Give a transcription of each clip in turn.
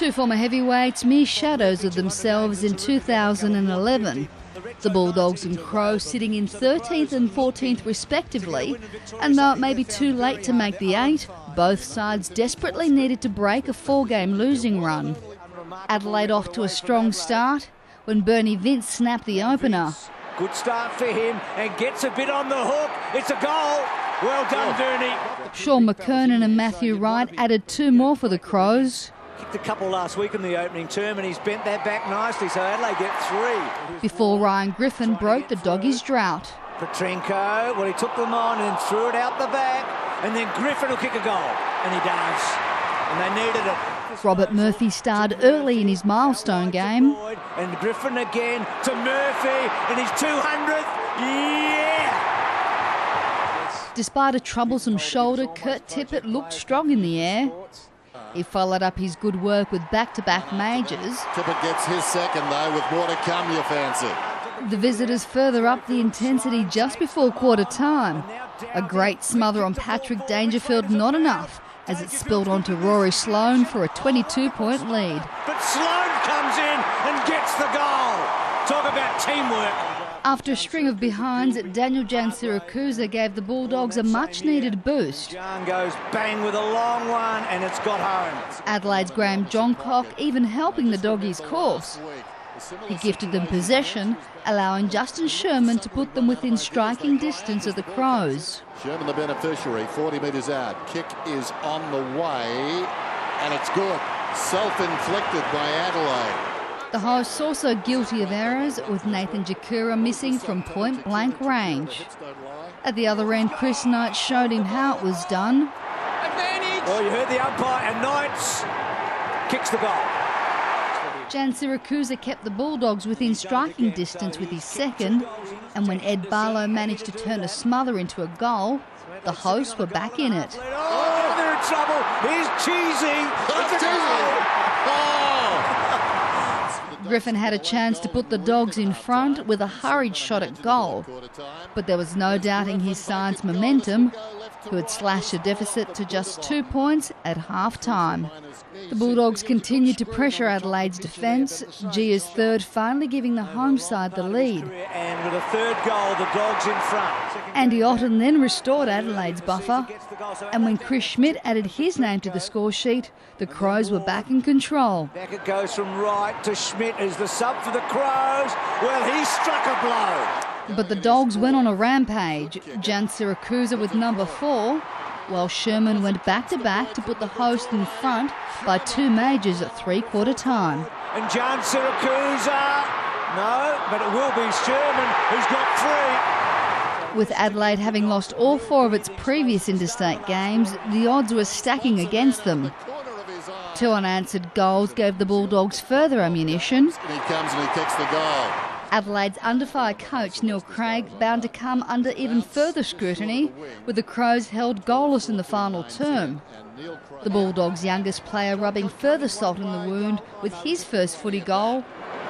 Two former heavyweights, mere shadows of themselves in 2011. The Bulldogs and Crows sitting in 13th and 14th respectively, and though it may be too late to make the 8, both sides desperately needed to break a 4-game losing run. Adelaide off to a strong start when Bernie Vince snapped the opener. Good start for him and gets a bit on the hook. It's a goal. Well done, Bernie. Sean McKernan and Matthew Wright added 2 more for the Crows. Kicked a couple last week in the opening term and he's bent that back nicely, so Adelaide get 3. Before Ryan Griffin broke the Doggies' drought. Petrenko, well, he took them on and threw it out the back, and then Griffin will kick a goal, and he does. And they needed it. Robert Murphy starred early in his milestone game. And Griffin again to Murphy in his 200th. Yeah! Despite a troublesome shoulder, Kurt Tippett looked strong in the air. He followed up his good work with back-to-back majors. Tippett gets his second, though, with more to come, you fancy. The visitors further up the intensity just before quarter time. A great smother on Patrick Dangerfield, not enough, as it spilled onto Rory Sloane for a 22-point lead. But Sloane comes in and gets the goal. Talk about teamwork. After a string of behinds, Daniel Jansirakusa gave the Bulldogs a much-needed boost. Jan goes bang with a long one and it's got home. Adelaide's Graham Johncock even helping the Doggies' course. He gifted them possession, allowing Justin Sherman to put them within striking distance of the Crows. Sherman the beneficiary, 40 metres out. Kick is on the way, and it's good. Self-inflicted by Adelaide. The hosts also guilty of errors, with Nathan Jakura missing from point-blank range. At the other end, Chris Knight showed him how it was done. Advantage! Well, you heard the umpire, and Knights kicks the goal. Jansirakusa kept the Bulldogs within striking distance with his second, and when Ed Barlow managed to turn a smother into a goal, the hosts were back in it. Oh, they're in trouble. Here's Cheesy. It's a goal. Griffin had a chance to put the Dogs in front with a hurried shot at goal, but there was no doubting his side's momentum, who had slashed the deficit to just 2 points at half-time. The Bulldogs continued to pressure Adelaide's defence, Gia's third finally giving the home side the lead. And with a third goal, the Dogs in front. Andy Otten then restored Adelaide's buffer, and when Chris Schmidt added his name to the score sheet, the Crows were back in control. Back it goes from Wright to Schmidt as the sub for the Crows. Well, he struck a blow. But the Dogs went on a rampage, Jansirakusa with number 4, while Sherman went back-to-back to put the host in front by 2 majors at three-quarter time. And Jansirakusa, no, but it will be Sherman who's got 3. With Adelaide having lost all 4 of its previous interstate games, the odds were stacking against them. 2 unanswered goals gave the Bulldogs further ammunition. And he comes and he kicks the goal. Adelaide's under-fire coach Neil Craig bound to come under even further scrutiny, with the Crows held goalless in the final term. The Bulldogs' youngest player rubbing further salt in the wound with his first footy goal.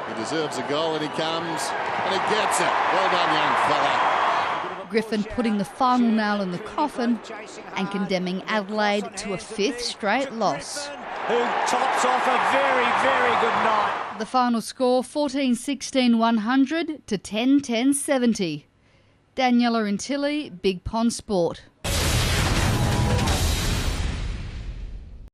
He deserves a goal and he comes and he gets it. Well done, young fella. Griffin putting the final nail in the coffin and condemning Adelaide to a 5th straight loss. Who tops off a very, very good night. The final score 14-16-100 to 10-10-70. Daniela Intilli, Big Pond Sport.